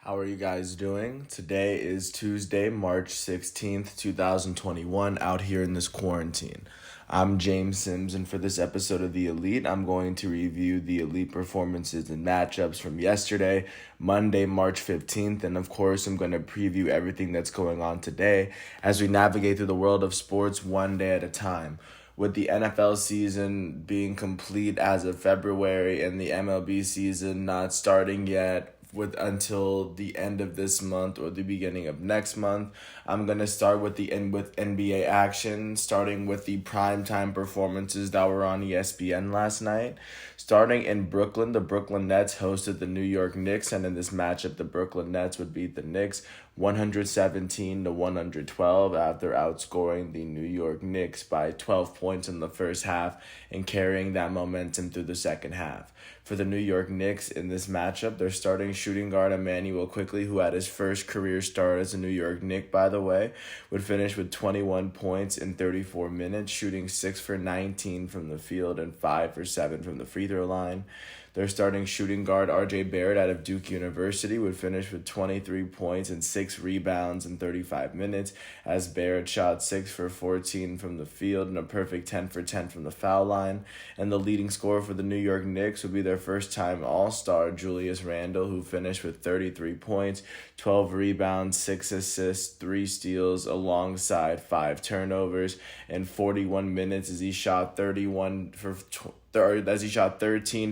How are you guys doing? Today is Tuesday, March 16th, 2021, out here in this quarantine. I'm James Sims, and for this episode of The Elite, I'm going to review the Elite performances and matchups from yesterday, Monday, March 15th, and of course, I'm going to preview everything that's going on today as we navigate through the world of sports one day at a time. With the NFL season being complete as of February and the MLB season not starting yet until the end of this month or the beginning of next month, I'm gonna start with NBA action, starting with the primetime performances that were on ESPN last night. Starting in Brooklyn, the Brooklyn Nets hosted the New York Knicks, and in this matchup, the Brooklyn Nets would beat the Knicks 117-112 after outscoring the New York Knicks by 12 points in the first half and carrying that momentum through the second half. For the New York Knicks in this matchup, they're starting shooting guard Immanuel Quickley, who had his first career start as a New York Knick, by the way, would finish with 21 points in 34 minutes, shooting 6 for 19 from the field and 5 for 7 from the free throw line. Their starting shooting guard, R.J. Barrett out of Duke University, would finish with 23 points and 6 rebounds in 35 minutes, as Barrett shot 6 for 14 from the field and a perfect 10 for 10 from the foul line. And the leading scorer for the New York Knicks would be their first-time All-Star, Julius Randle, who finished with 33 points, 12 rebounds, 6 assists, 3 steals, alongside 5 turnovers in 41 minutes as he shot 13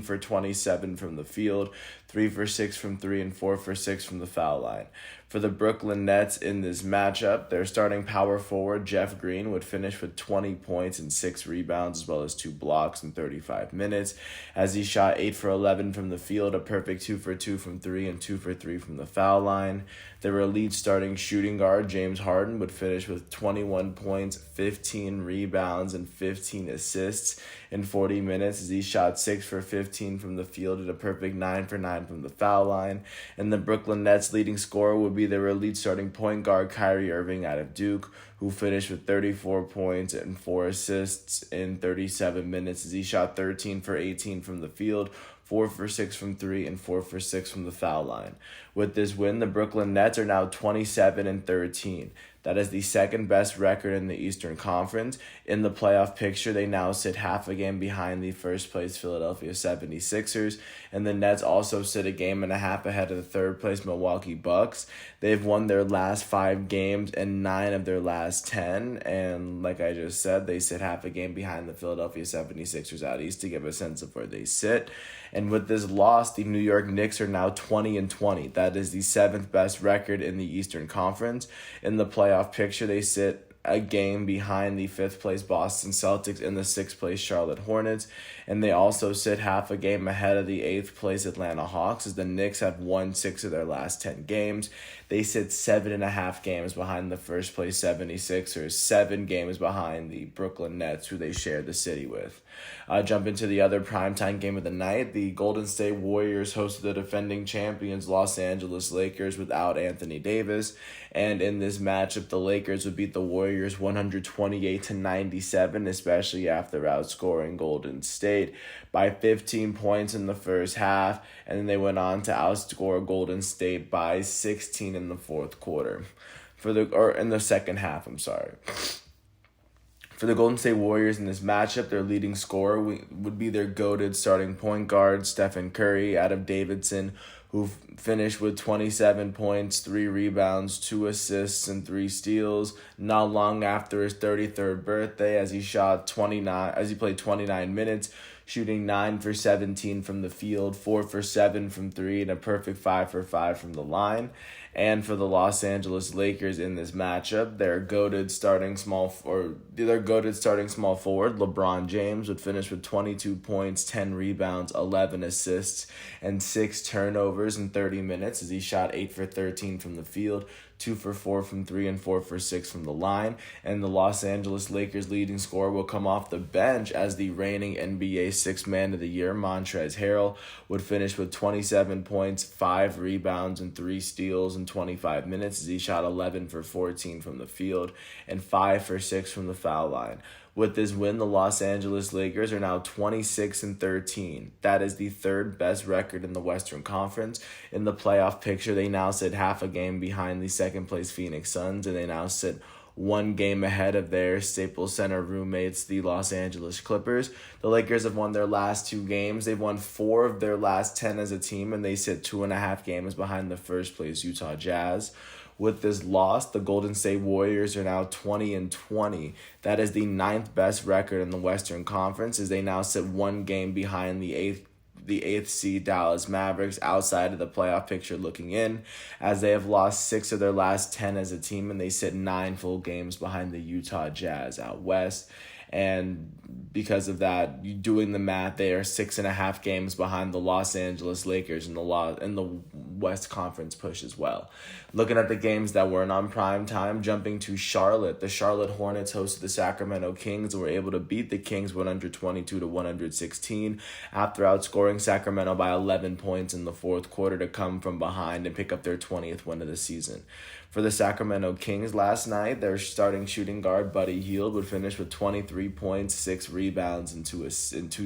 for 27 from the field, 3 for 6 from 3, and 4 for 6 from the foul line. For the Brooklyn Nets in this matchup, their starting power forward, Jeff Green, would finish with 20 points and 6 rebounds as well as 2 blocks in 35 minutes as he shot 8 for 11 from the field, a perfect 2 for 2 from 3, and 2 for 3 from the foul line. Their elite starting shooting guard, James Harden, would finish with 21 points, 15 rebounds, and 15 assists in 40 minutes as he shot 6 for 15 from the field and a perfect 9 for 9 from the foul line. And the Brooklyn Nets leading scorer would be their elite starting point guard, Kyrie Irving out of Duke, who finished with 34 points and 4 assists in 37 minutes as he shot 13 for 18 from the field, 4 for 6 from 3, and 4 for 6 from the foul line. With this win, the Brooklyn Nets are now 27-13. That is the second best record in the Eastern Conference. In the playoff picture, they now sit half a game behind the first place Philadelphia 76ers, and the Nets also sit a game and a half ahead of the third place Milwaukee Bucks. They've won their last 5 games and 9 of their last 10, and like I just said, they sit half a game behind the Philadelphia 76ers out east to give a sense of where they sit. And with this loss, the New York Knicks are now 20-20. That is the 7th best record in the Eastern Conference. In the playoff picture, they sit a game behind the 5th place Boston Celtics and the 6th place Charlotte Hornets, and they also sit half a game ahead of the 8th place Atlanta Hawks as the Knicks have won 6 of their last 10 games. They sit 7.5 games behind the first place 76ers, 7 games behind the Brooklyn Nets, who they share the city with. Jump into the other primetime game of the night. The Golden State Warriors hosted the defending champions Los Angeles Lakers without Anthony Davis, and in this matchup, the Lakers would beat the Warriors 128-97, especially after outscoring Golden State by 15 points in the first half, and then they went on to outscore Golden State by 16 in the fourth quarter. In the second half, I'm sorry. For the Golden State Warriors in this matchup, their leading scorer would be their goated starting point guard, Stephen Curry, out of Davidson, who finished with 27 points, 3 rebounds, 2 assists, and 3 steals, not long after his 33rd birthday, as he played 29 minutes, shooting 9 for 17 from the field, 4 for 7 from 3, and a perfect 5 for 5 from the line. And for the Los Angeles Lakers in this matchup, their goated starting small forward, LeBron James, would finish with 22 points, 10 rebounds, 11 assists, and 6 turnovers in 30 minutes as he shot 8 for 13 from the field, 2 for 4 from 3, and 4 for 6 from the line. And the Los Angeles Lakers leading scorer will come off the bench as the reigning NBA Sixth Man of the Year, Montrezl Harrell, would finish with 27 points, 5 rebounds, and 3 steals in 25 minutes as he shot 11 for 14 from the field and 5 for 6 from the foul line. With this win, the Los Angeles Lakers are now 26-13. That is the third best record in the Western Conference. In the playoff picture, they now sit half a game behind the second-place Phoenix Suns, and they now sit 1 game ahead of their Staples Center roommates, the Los Angeles Clippers. The Lakers have won their last 2 games. They've won 4 of their last 10 as a team, and they sit 2.5 games behind the first-place Utah Jazz. With this loss, the Golden State Warriors are now 20-20. That is the 9th best record in the Western Conference, as they now sit 1 game behind the eighth seed Dallas Mavericks outside of the playoff picture looking in, as they have lost 6 of their last 10 as a team, and they sit 9 full games behind the Utah Jazz out west. And because of that, doing the math, they are 6.5 games behind the Los Angeles Lakers in the West Conference push as well. Looking at the games that weren't on prime time, jumping to Charlotte, the Charlotte Hornets hosted the Sacramento Kings and were able to beat the Kings 122-116 after outscoring Sacramento by 11 points in the fourth quarter to come from behind and pick up their 20th win of the season. For the Sacramento Kings last night, their starting shooting guard, Buddy Hield, would finish with 23 points, 6 rebounds, and 2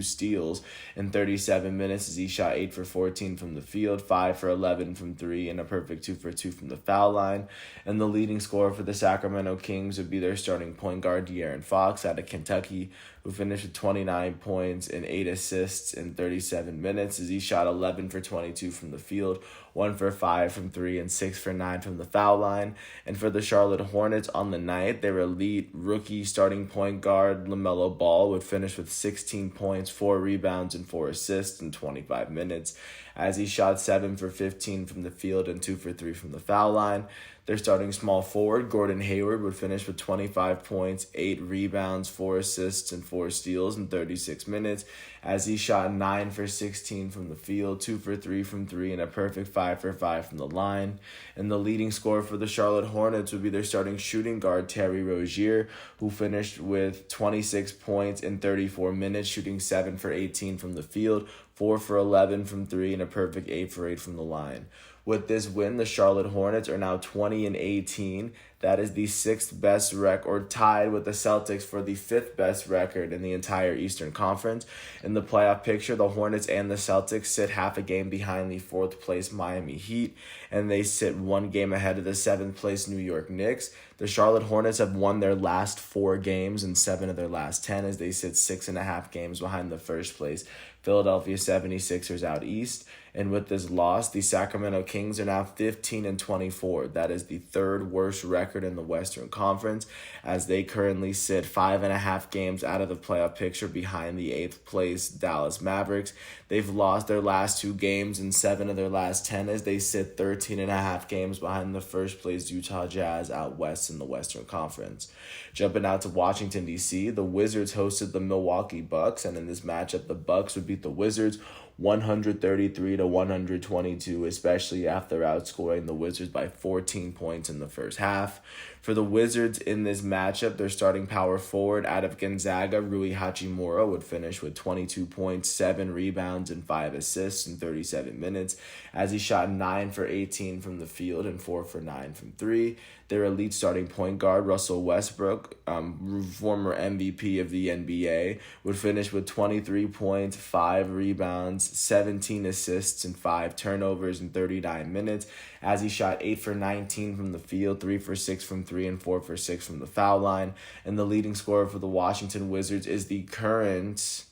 steals in 37 minutes as he shot 8 for 14 from the field, 5 for 11 from 3, and a perfect 2 for 2 from the foul line. And the leading scorer for the Sacramento Kings would be their starting point guard, De'Aaron Fox, out of Kentucky, who finished with 29 points and 8 assists in 37 minutes as he shot 11 for 22 from the field, 1 for 5 from 3, and 6 for 9 from the foul line. And for the Charlotte Hornets on the night, their elite rookie starting point guard, LaMelo Ball, would finish with 16 points, 4 rebounds, and 4 assists in 25 minutes as he shot 7 for 15 from the field and 2 for 3 from the foul line. Their starting small forward, Gordon Hayward, would finish with 25 points, 8 rebounds, 4 assists, and 4 steals in 36 minutes as he shot 9 for 16 from the field, 2 for 3 from 3, and a perfect 5 for 5 from the line. And the leading scorer for the Charlotte Hornets would be their starting shooting guard, Terry Rozier, who finished with 26 points in 34 minutes, shooting 7 for 18 from the field, 4 for 11 from 3, and a perfect 8 for 8 from the line. With this win, the Charlotte Hornets are now 20-18. That is the 6th best record, tied with the Celtics for the 5th best record in the entire Eastern Conference. In the playoff picture, the Hornets and the Celtics sit half a game behind the 4th place Miami Heat, and they sit 1 game ahead of the 7th place New York Knicks. The Charlotte Hornets have won their last 4 games and 7 of their last 10 as they sit 6.5 games behind the first place Philadelphia 76ers out east. And with this loss, the Sacramento Kings are now 15-24. That is the 3rd worst record in the Western Conference, as they currently sit 5.5 games out of the playoff picture behind the 8th place Dallas Mavericks. They've lost their last 2 games and 7 of their last 10 as they sit 13.5 games behind the first place Utah Jazz out west in the Western Conference. Jumping out to Washington, D.C., the Wizards hosted the Milwaukee Bucks, and in this matchup, the Bucks would beat the Wizards 133-122, especially after outscoring the Wizards by 14 points in the first half. For the Wizards in this matchup, their starting power forward out of Gonzaga, Rui Hachimura, would finish with 22 points, 7 rebounds, and 5 assists in 37 minutes as he shot 9 for 18 from the field and 4 for 9 from 3. Their elite starting point guard, Russell Westbrook, former MVP of the NBA, would finish with 23 points, 5 rebounds, 17 assists, and 5 turnovers in 39 minutes as he shot 8 for 19 from the field, 3 for 6 from 3, and 4 for 6 from the foul line. And the leading scorer for the Washington Wizards is the current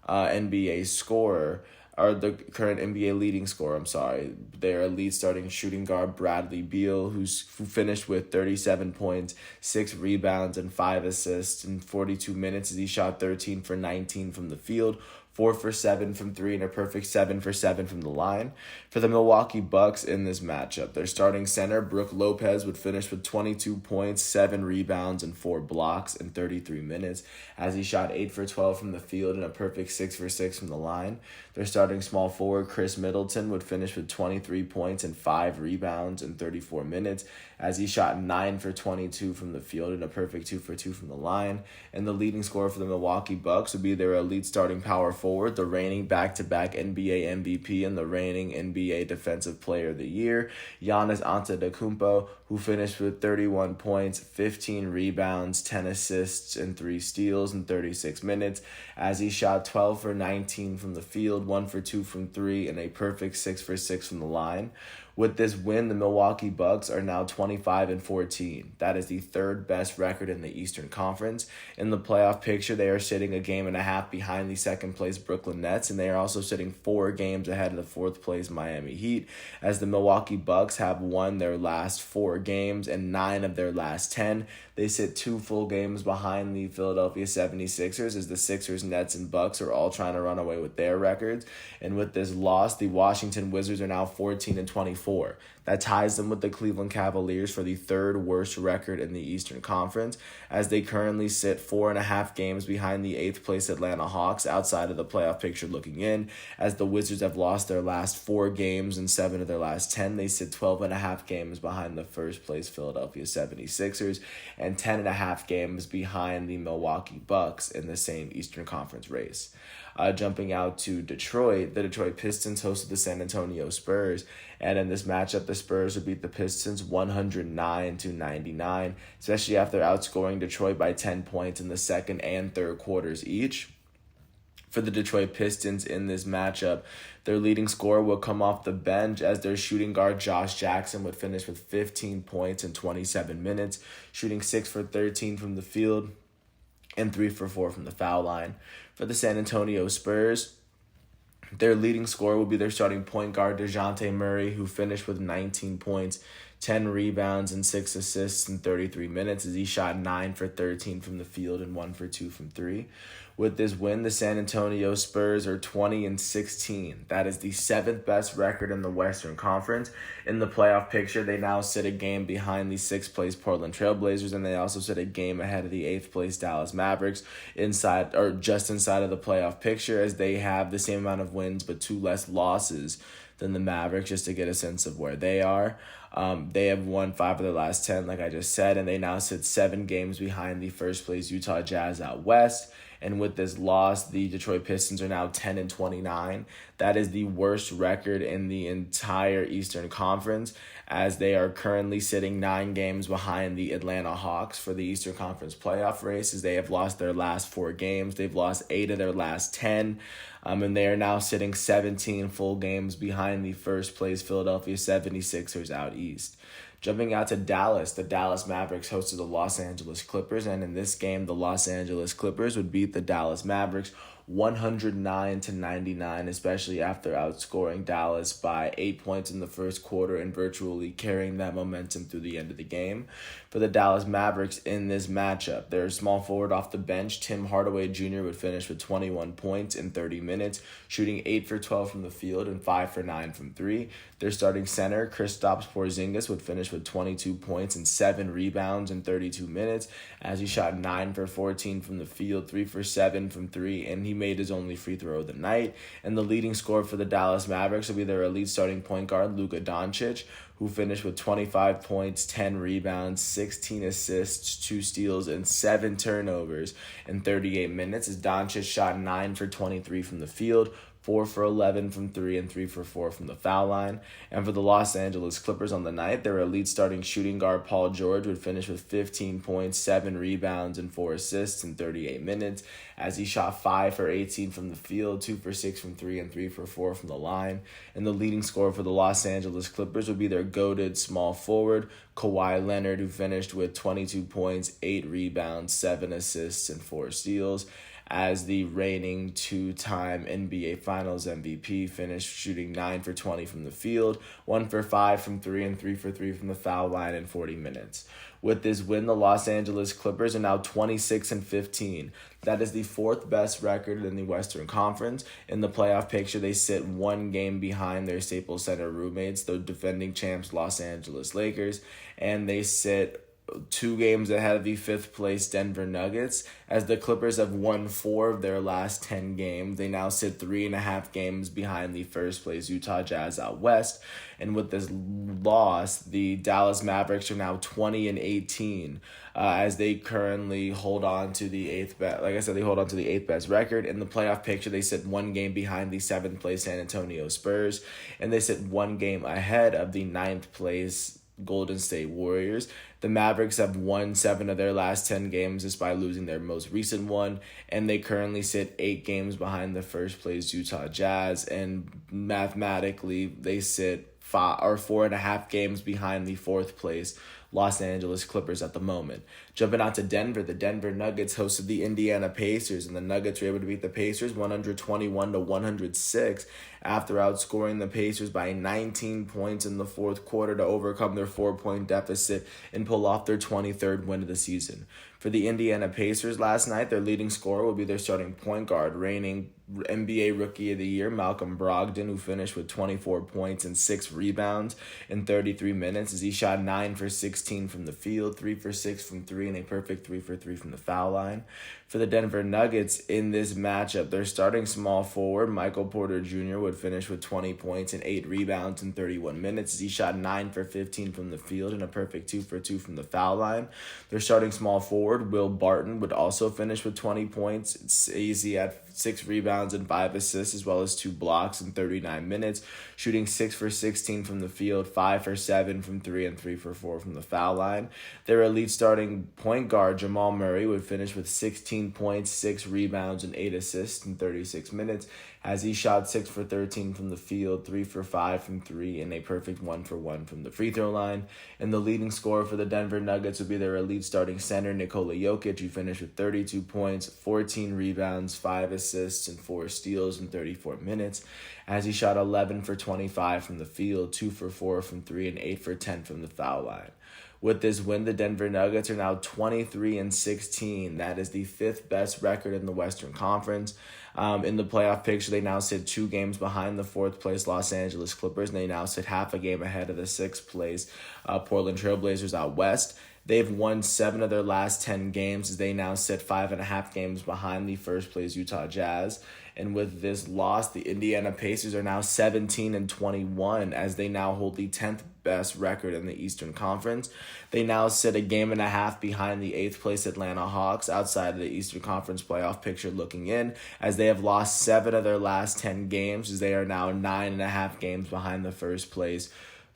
NBA scorer, or the current NBA leading scorer, their elite starting shooting guard, Bradley Beal, who finished with 37 points, 6 rebounds, and 5 assists in 42 minutes as he shot 13 for 19 from the field, 4 for 7 from 3, and a perfect 7 for 7 from the line. For the Milwaukee Bucks in this matchup, their starting center, Brook Lopez, would finish with 22 points, 7 rebounds, and 4 blocks in 33 minutes as he shot 8 for 12 from the field and a perfect 6 for 6 from the line. Their starting small forward, Chris Middleton, would finish with 23 points and 5 rebounds in 34 minutes as he shot 9 for 22 from the field and a perfect 2 for 2 from the line. And the leading scorer for the Milwaukee Bucks would be their elite starting power forward, the reigning back-to-back NBA MVP and the reigning NBA Defensive Player of the Year, Giannis Antetokounmpo, who finished with 31 points, 15 rebounds, 10 assists, and 3 steals in 36 minutes, as he shot 12 for 19 from the field, 1 for 2 from 3, and a perfect 6 for 6 from the line. With this win, the Milwaukee Bucks are now 25-14. That is the third best record in the Eastern Conference. In the playoff picture, they are sitting a game and a half behind the second place Brooklyn Nets, and they are also sitting 4 games ahead of the fourth place Miami Heat, as the Milwaukee Bucks have won their last 4 games and 9 of their last 10. They sit 2 full games behind the Philadelphia 76ers, as the Sixers, Nets, and Bucks are all trying to run away with their records. And with this loss, the Washington Wizards are now 14-24. That ties them with the Cleveland Cavaliers for the third worst record in the Eastern Conference, as they currently sit 4.5 games behind the 8th place Atlanta Hawks outside of the playoff picture looking in, as the Wizards have lost their last 4 games and 7 of their last 10. They sit 12.5 games behind the first place Philadelphia 76ers and 10.5 games behind the Milwaukee Bucks in the same Eastern Conference race. Jumping out to Detroit, the Detroit Pistons hosted the San Antonio Spurs, and in this matchup, the Spurs would beat the Pistons 109-99, especially after outscoring Detroit by 10 points in the second and third quarters each. For the Detroit Pistons in this matchup, their leading scorer will come off the bench, as their shooting guard Josh Jackson would finish with 15 points in 27 minutes, shooting 6 for 13 from the field and 3 for 4 from the foul line. For the San Antonio Spurs, their leading scorer will be their starting point guard DeJounte Murray, who finished with 19 points, 10 rebounds, and 6 assists in 33 minutes, as he shot 9 for 13 from the field and 1 for 2 from 3. With this win, the San Antonio Spurs are 20-16. That is the 7th best record in the Western Conference. In the playoff picture, they now sit a game behind the 6th place Portland Trailblazers, and they also sit a game ahead of the 8th place Dallas Mavericks, just inside of the playoff picture, as they have the same amount of wins but 2 less losses than the Mavericks, just to get a sense of where they are. They have won 5 of their last 10, like I just said, and they now sit 7 games behind the first place Utah Jazz out west. And with this loss, the Detroit Pistons are now 10-29. That is the worst record in the entire Eastern Conference, as they are currently sitting 9 games behind the Atlanta Hawks for the Eastern Conference playoff race, as they have lost their last 4 games. They've lost 8 of their last 10. And they are now sitting 17 full games behind the first place Philadelphia 76ers out east. Jumping out to Dallas, the Dallas Mavericks hosted the Los Angeles Clippers, and in this game, the Los Angeles Clippers would beat the Dallas Mavericks 109-99, especially after outscoring Dallas by 8 points in the first quarter and virtually carrying that momentum through the end of the game. For the Dallas Mavericks in this matchup, their small forward off the bench, Tim Hardaway Jr., would finish with 21 points in 30 minutes, shooting 8 for 12 from the field and 5 for 9 from 3. Their starting center, Kristaps Porzingis, would finish with 22 points and 7 rebounds in 32 minutes, as he shot 9 for 14 from the field, 3 for 7 from 3, and he made his only free throw of the night. And the leading scorer for the Dallas Mavericks will be their elite starting point guard, Luka Doncic, who finished with 25 points, 10 rebounds, 16 assists, 2 steals, and 7 turnovers in 38 minutes, as Doncic shot 9 for 23 from the field, 4 for 11 from 3, and 3 for 4 from the foul line. And for the Los Angeles Clippers on the night, their elite starting shooting guard Paul George would finish with 15 points, 7 rebounds, and 4 assists in 38 minutes, as he shot 5 for 18 from the field, 2 for 6 from 3, and 3 for 4 from the line. And the leading scorer for the Los Angeles Clippers would be their goated small forward, Kawhi Leonard, who finished with 22 points, 8 rebounds, 7 assists, and 4 steals, as the reigning 2-time NBA Finals MVP finished shooting 9 for 20 from the field, 1 for 5 from 3, and 3 for 3 from the foul line in 40 minutes. With this win, the Los Angeles Clippers are now 26-15. That is the 4th best record in the Western Conference. In the playoff picture, they sit 1 game behind their Staples Center roommates, the defending champs Los Angeles Lakers, and they sit 2 games ahead of the 5th place Denver Nuggets, as the Clippers have won 4 of their last 10 games. They now sit 3.5 games behind the 1st place Utah Jazz out west. And with this loss, the Dallas Mavericks are now 20-18, as they currently hold on to the 8th best. Like I said, they hold on to the 8th best record. In the playoff picture, they sit 1 game behind the 7th place San Antonio Spurs, and they sit 1 game ahead of the 9th place Golden State Warriors. The Mavericks have won 7 of their last 10 games despite losing their most recent one, and they currently sit 8 games behind the 1st place Utah Jazz, and mathematically they sit 4.5 games behind the 4th place Los Angeles Clippers at the moment. Jumping out to Denver, the Denver Nuggets hosted the Indiana Pacers, and the Nuggets were able to beat the Pacers 121-106 after outscoring the Pacers by 19 points in the 4th quarter to overcome their 4-point deficit and pull off their 23rd win of the season. For the Indiana Pacers last night, their leading scorer will be their starting point guard, reigning NBA Rookie of the Year, Malcolm Brogdon, who finished with 24 points and 6 rebounds in 33 minutes as he shot 9 for 16 from the field, 3 for 6 from 3, and a perfect 3 for 3 from the foul line. For the Denver Nuggets in this matchup, their starting small forward, Michael Porter Jr., would finish with 20 points and 8 rebounds in 31 minutes as he shot 9 for 15 from the field and a perfect 2 for 2 from the foul line. Their starting small forward, Will Barton, would also finish with 20 points. It's easy at 6 rebounds and 5 assists, as well as 2 blocks in 39 minutes, shooting 6 for 16 from the field, 5 for 7 from 3, and 3 for 4 from the foul line. Their elite starting point guard, Jamal Murray, would finish with 16 points, 6 rebounds, and 8 assists in 36 minutes, as he shot 6 for 13 from the field, 3 for 5 from 3, and a perfect 1 for 1 from the free throw line. And the leading scorer for the Denver Nuggets would be their elite starting center, Nikola Jokic, who finished with 32 points, 14 rebounds, 5 assists, and 4 steals in 34 minutes, as he shot 11 for 25 from the field, 2 for 4 from 3, and 8 for 10 from the foul line. With this win, the Denver Nuggets are now 23-16. That is the 5th best record in the Western Conference. In the playoff picture, they now sit 2 games behind the 4th place Los Angeles Clippers, and they now sit half a game ahead of the 6th place Portland Trailblazers out west. They've won 7 of their last 10 games as they now sit 5.5 games behind the 1st place Utah Jazz. And with this loss, the Indiana Pacers are now 17-21 as they now hold the 10th best record in the Eastern Conference. They now sit a game and a half behind the 8th place Atlanta Hawks outside of the Eastern Conference playoff picture looking in, as they have lost 7 of their last 10 games as they are now 9.5 games behind the 1st place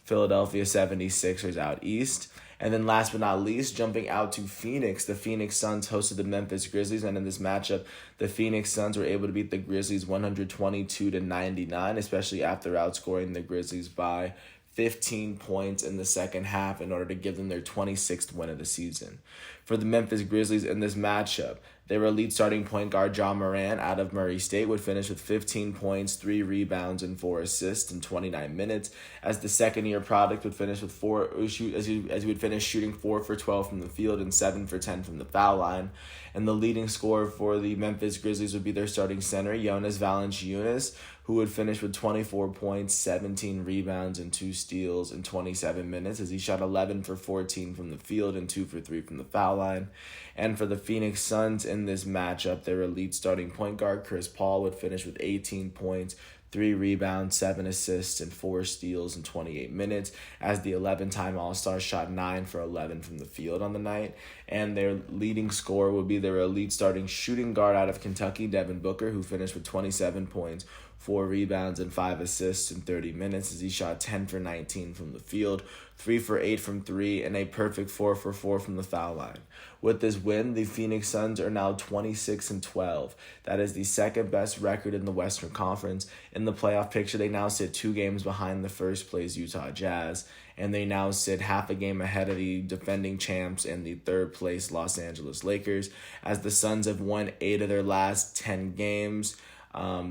Philadelphia 76ers out east. And then last but not least, jumping out to Phoenix, the Phoenix Suns hosted the Memphis Grizzlies, and in this matchup, the Phoenix Suns were able to beat the Grizzlies 122-99, especially after outscoring the Grizzlies by 15 points in the second half in order to give them their 26th win of the season. For the Memphis Grizzlies in this matchup, their elite starting point guard John Morant out of Murray State would finish with 15 points, 3 rebounds, and 4 assists in 29 minutes, as the second-year product would finish with he would finish shooting 4 for 12 from the field and 7 for 10 from the foul line. And the leading scorer for the Memphis Grizzlies would be their starting center, Jonas Valanciunas, who would finish with 24 points, 17 rebounds, and 2 steals in 27 minutes as he shot 11 for 14 from the field and 2 for 3 from the foul line. And for the Phoenix Suns in this matchup, their elite starting point guard, Chris Paul, would finish with 18 points, 3 rebounds, 7 assists, and 4 steals in 28 minutes, as the 11-time All-Star shot 9 for 11 from the field on the night. And their leading scorer would be their elite starting shooting guard out of Kentucky, Devin Booker, who finished with 27 points, 4 rebounds, and 5 assists in 30 minutes as he shot 10 for 19 from the field, 3 for 8 from 3, and a perfect 4 for 4 from the foul line. With this win, the Phoenix Suns are now 26-12. That is the 2nd best record in the Western Conference. In the playoff picture, they now sit 2 games behind the 1st place Utah Jazz, and they now sit half a game ahead of the defending champs and the 3rd place Los Angeles Lakers, as the Suns have won 8 of their last 10 games.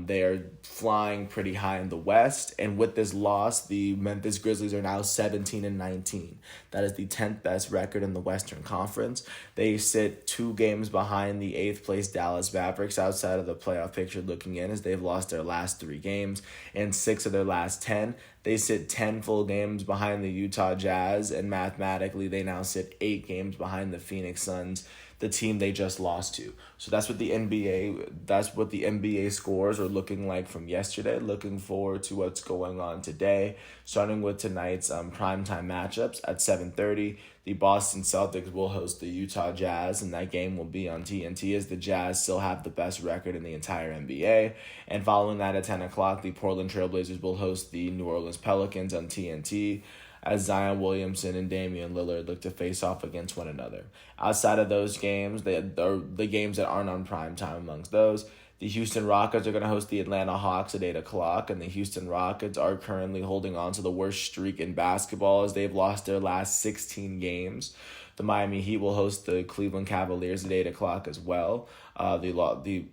They are flying pretty high in the West, and with this loss, the Memphis Grizzlies are now 17-19. That is the 10th best record in the Western Conference. They sit 2 games behind the 8th place Dallas Mavericks outside of the playoff picture looking in, as they've lost their last 3 games and 6 of their last 10. They sit 10 full games behind the Utah Jazz, and mathematically they now sit 8 games behind the Phoenix Suns, the team they just lost to. So that's what the NBA scores are looking like from yesterday. Looking forward to what's going on today, starting with tonight's primetime matchups at 7:30. The Boston Celtics will host the Utah Jazz, and that game will be on TNT as the Jazz still have the best record in the entire NBA. And following that at 10 o'clock, the Portland Trailblazers will host the New Orleans Pelicans on TNT as Zion Williamson and Damian Lillard look to face off against one another. Outside of those games, the games that aren't on prime time amongst those, the Houston Rockets are going to host the Atlanta Hawks at 8 o'clock, and the Houston Rockets are currently holding on to the worst streak in basketball as they've lost their last 16 games. The Miami Heat will host the Cleveland Cavaliers at 8 o'clock as well. The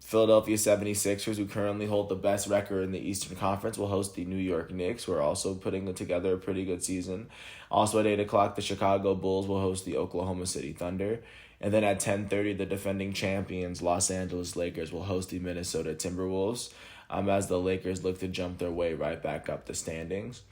Philadelphia 76ers, who currently hold the best record in the Eastern Conference, will host the New York Knicks, who are also putting together a pretty good season. Also at 8 o'clock, the Chicago Bulls will host the Oklahoma City Thunder. And then at 10:30, the defending champions, Los Angeles Lakers, will host the Minnesota Timberwolves as the Lakers look to jump their way right back up the standings.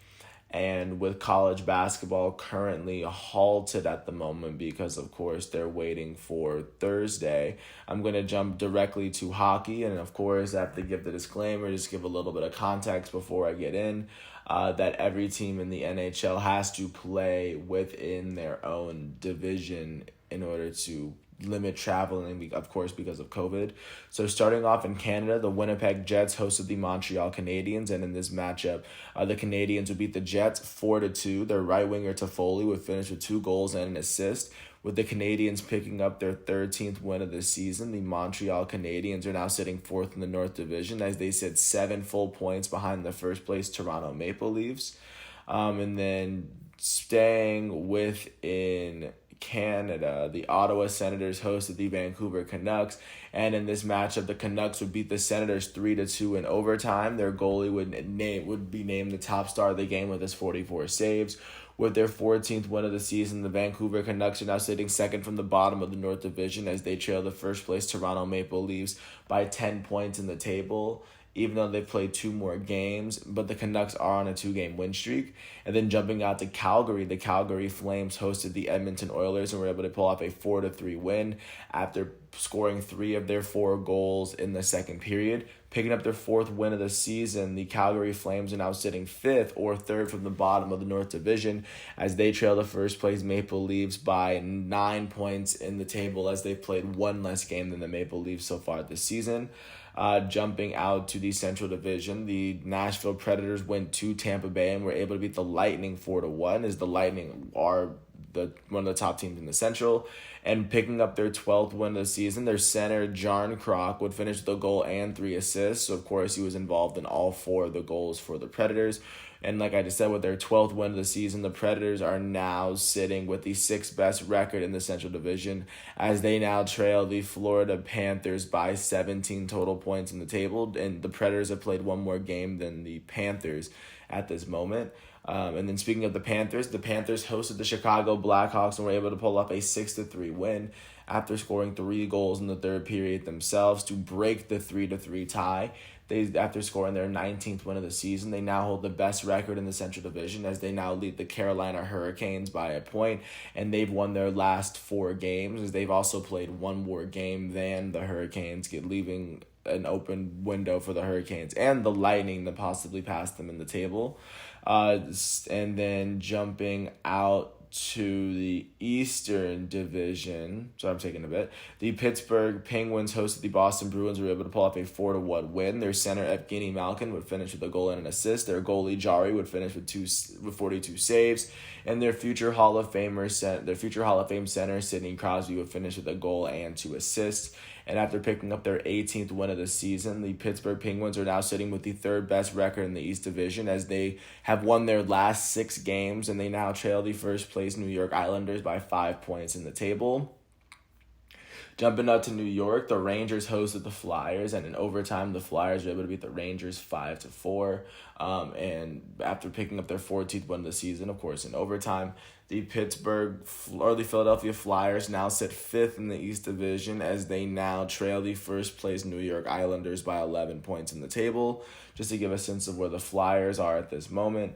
And with college basketball currently halted at the moment because, of course, they're waiting for Thursday, I'm going to jump directly to hockey. And, of course, I have to give the disclaimer, just give a little bit of context before I get in, that every team in the NHL has to play within their own division in order to limit traveling, of course, because of COVID. So starting off in Canada, the Winnipeg Jets hosted the Montreal Canadiens, and in this matchup, the Canadiens would beat the Jets 4-2. Their right winger Toffoli would finish with 2 goals and an assist. With the Canadiens picking up their 13th win of the season, the Montreal Canadiens are now sitting 4th in the North Division as they sit 7 full points behind the first place Toronto Maple Leafs. And then staying within Canada, the Ottawa Senators hosted the Vancouver Canucks, and in this matchup, the Canucks would beat the Senators 3-2 in overtime. Their goalie would be named the top star of the game with his 44 saves. With their 14th win of the season, the Vancouver Canucks are now sitting second from the bottom of the North Division as they trail the first place Toronto Maple Leafs by 10 points in the table, even though they've played 2 more games, but the Canucks are on a 2-game win streak. And then jumping out to Calgary, the Calgary Flames hosted the Edmonton Oilers and were able to pull off a 4-3 win after scoring 3 of their 4 goals in the second period. Picking up their 4th win of the season, the Calgary Flames are now sitting 5th or 3rd from the bottom of the North Division as they trail the first place Maple Leafs by 9 points in the table as they've played 1 less game than the Maple Leafs so far this season. Jumping out to the Central Division, the Nashville Predators went to Tampa Bay and were able to beat the Lightning 4-1 as the Lightning are one of the top teams in the Central. And picking up their 12th win of the season, their center, Jarn Krok, would finish with a goal and 3 assists. So, of course, he was involved in all 4 of the goals for the Predators. And like I just said, with their 12th win of the season, the Predators are now sitting with the 6th best record in the Central Division as they now trail the Florida Panthers by 17 total points in the table. And the Predators have played 1 more game than the Panthers at this moment. And then speaking of the Panthers hosted the Chicago Blackhawks and were able to pull up a 6-3 win after scoring 3 goals in the third period themselves to break the 3-3 tie. After scoring their 19th win of the season, they now hold the best record in the Central Division as they now lead the Carolina Hurricanes by a point, and they've won their last 4 games as they've also played 1 more game than the Hurricanes, leaving an open window for the Hurricanes and the Lightning to possibly pass them in the table. And then jumping out to the Eastern Division, so I'm taking a bit. The Pittsburgh Penguins hosted the Boston Bruins and were able to pull off a 4-1 win. Their center Evgeny Malkin would finish with a goal and an assist. Their goalie Jari would finish with 42 saves, and their future Hall of Fame center Sidney Crosby would finish with a goal and 2 assists. And after picking up their 18th win of the season, the Pittsburgh Penguins are now sitting with the 3rd best record in the East Division as they have won their last 6 games, and they now trail the first place New York Islanders by 5 points in the table. Jumping up to New York, the Rangers hosted the Flyers, and in overtime, the Flyers were able to beat the Rangers 5-4. And after picking up their 14th win of the season, of course, in overtime, the Philadelphia Flyers now sit 5th in the East Division as they now trail the first-place New York Islanders by 11 points in the table, just to give a sense of where the Flyers are at this moment.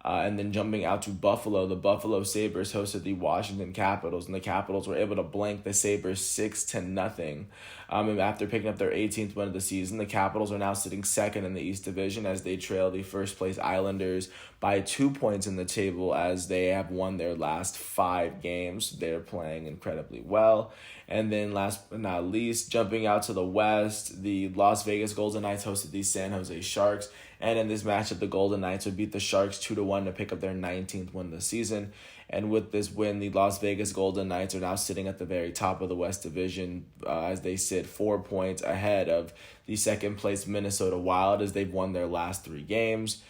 And then jumping out to Buffalo, the Buffalo Sabres hosted the Washington Capitals, and the Capitals were able to blank the Sabres 6-0. And after picking up their 18th win of the season, the Capitals are now sitting second in the East Division as they trail the first-place Islanders by 2 points in the table as they have won their last 5 games. They're playing incredibly well. And then last but not least, jumping out to the West, the Las Vegas Golden Knights hosted the San Jose Sharks. And in this matchup, the Golden Knights would beat the Sharks 2-1 to pick up their 19th win of the season. And with this win, the Las Vegas Golden Knights are now sitting at the very top of the West Division as they sit 4 points ahead of the second-place Minnesota Wild as they've won their last 3 games.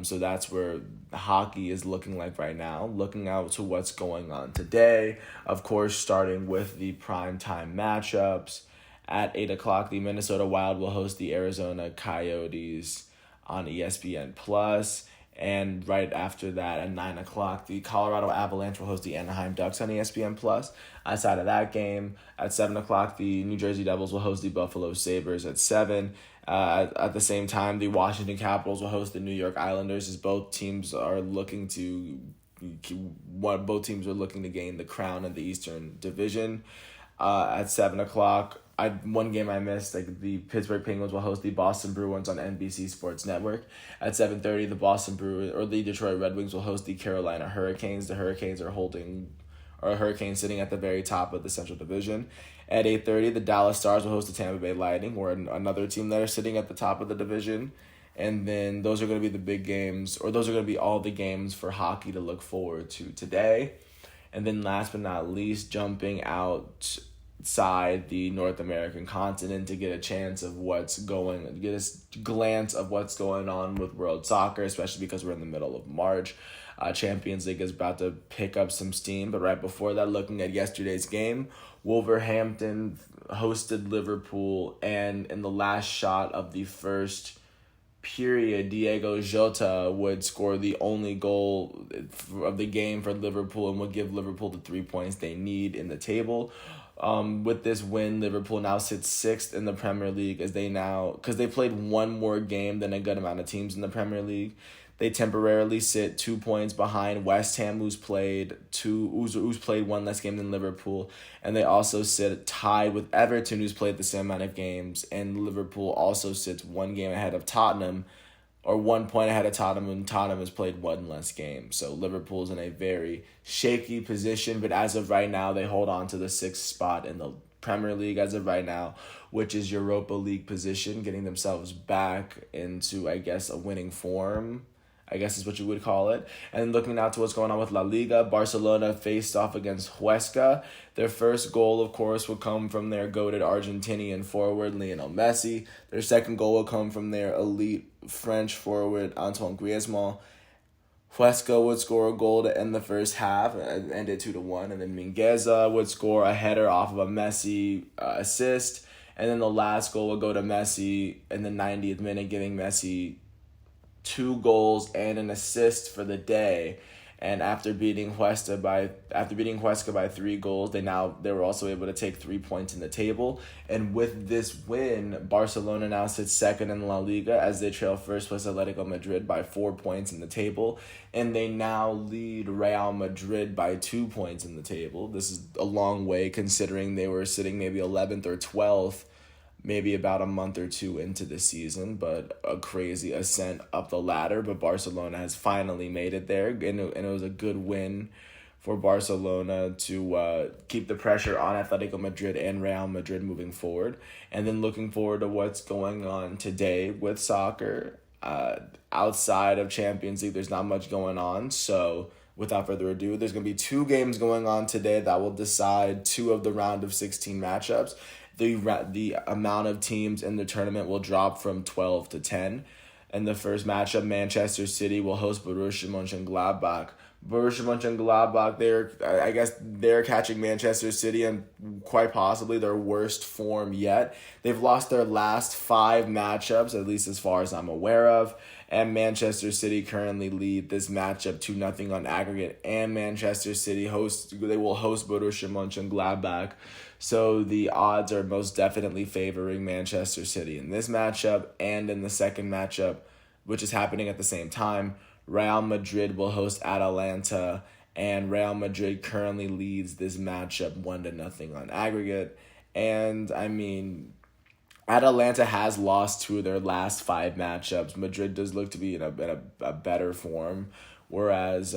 So that's where hockey is looking like right now. Looking out to what's going on today, of course, starting with the primetime matchups. At 8 o'clock, the Minnesota Wild will host the Arizona Coyotes on ESPN+. And right after that, at 9 o'clock, the Colorado Avalanche will host the Anaheim Ducks on ESPN+. Outside of that game, at 7 o'clock, the New Jersey Devils will host the Buffalo Sabres at 7. At the same time, the Washington Capitals will host the New York Islanders as both teams are looking to gain the crown of the Eastern Division. At 7 o'clock, one game I missed, the Pittsburgh Penguins will host the Boston Bruins on NBC Sports Network. At 7:30, the Detroit Red Wings will host the Carolina Hurricanes. The Hurricanes are Hurricanes sitting at the very top of the Central Division. At 8:30, the Dallas Stars will host the Tampa Bay Lightning, or another team that are sitting at the top of the division. And then those are going to be the big games, or those are going to be all the games for hockey to look forward to today. And then last but not least, jumping outside the North American continent to get a glance of what's going on with world soccer, especially because we're in the middle of March. Champions League is about to pick up some steam, but right before that, looking at yesterday's game, Wolverhampton hosted Liverpool, and in the last shot of the first period, Diego Jota would score the only goal of the game for Liverpool and would give Liverpool the 3 points they need in the table. With this win, Liverpool now sits 6th in the Premier League because they played one more game than a good amount of teams in the Premier League. They temporarily sit 2 points behind West Ham, who's played one less game than Liverpool, and they also sit tied with Everton, who's played the same amount of games, and Liverpool also sits 1 game ahead of Tottenham, or 1 point ahead of Tottenham, and Tottenham has played 1 less game. So Liverpool's in a very shaky position, but as of right now, they hold on to the 6th spot in the Premier League as of right now, which is Europa League position, getting themselves back into, I guess, a winning form, I guess is what you would call it. And looking out to what's going on with La Liga, Barcelona faced off against Huesca. Their first goal, of course, would come from their goated Argentinian forward, Lionel Messi. Their second goal will come from their elite French forward, Antoine Griezmann. Huesca would score a goal to end the first half, ended 2-1, and then Mingueza would score a header off of a Messi assist. And then the last goal would go to Messi in the 90th minute, giving Messi 2 goals and an assist for the day. And after beating Huesca by 3 goals, they were also able to take 3 points in the table. And with this win, Barcelona now sits 2nd in La Liga as they trail first place Atletico Madrid by 4 points in the table. And they now lead Real Madrid by 2 points in the table. This is a long way considering they were sitting maybe 11th or 12th maybe about a month or 2 into the season, but a crazy ascent up the ladder. But Barcelona has finally made it there, and it was a good win for Barcelona to keep the pressure on Atletico Madrid and Real Madrid moving forward. And then looking forward to what's going on today with soccer. Outside of Champions League, there's not much going on, so without further ado, there's going to be 2 games going on today that will decide 2 of the round of 16 matchups. The amount of teams in the tournament will drop from 12 to 10. In the first matchup, Manchester City will host Borussia Mönchengladbach. Borussia Mönchengladbach, they're catching Manchester City in quite possibly their worst form yet. They've lost their last 5 matchups, at least as far as I'm aware of, and Manchester City currently lead this matchup 2-0 on aggregate, and Manchester City they will host Borussia Mönchengladbach. So the odds are most definitely favoring Manchester City in this matchup, and in the second matchup, which is happening at the same time, Real Madrid will host Atalanta, and Real Madrid currently leads this matchup 1-0 on aggregate. And I mean, Atalanta has lost 2 of their last 5 matchups. Madrid does look to be in a better form, whereas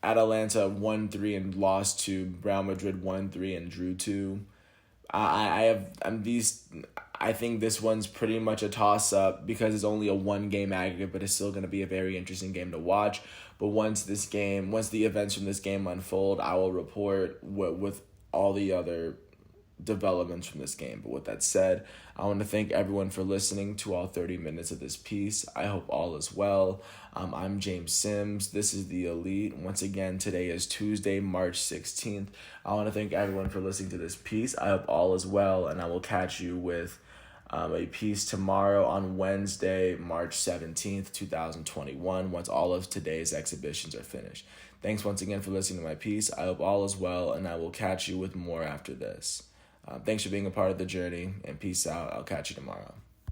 Atalanta won 3 and lost 2. Real Madrid won 3 and drew 2. I think this one's pretty much a toss-up because it's only a 1-game aggregate, but it's still going to be a very interesting game to watch. But once the events from this game unfold, I will report with all the other developments from this game. But with that said, I want to thank everyone for listening to all 30 minutes of this piece. I hope all is well. I'm James Sims. This is The Elite. Once again, today is Tuesday, March 16th. I want to thank everyone for listening to this piece. I hope all is well, and I will catch you with a piece tomorrow on Wednesday, March 17th, 2021, once all of today's exhibitions are finished. Thanks once again for listening to my piece. I hope all is well, and I will catch you with more after this. Thanks for being a part of the journey, and peace out. I'll catch you tomorrow.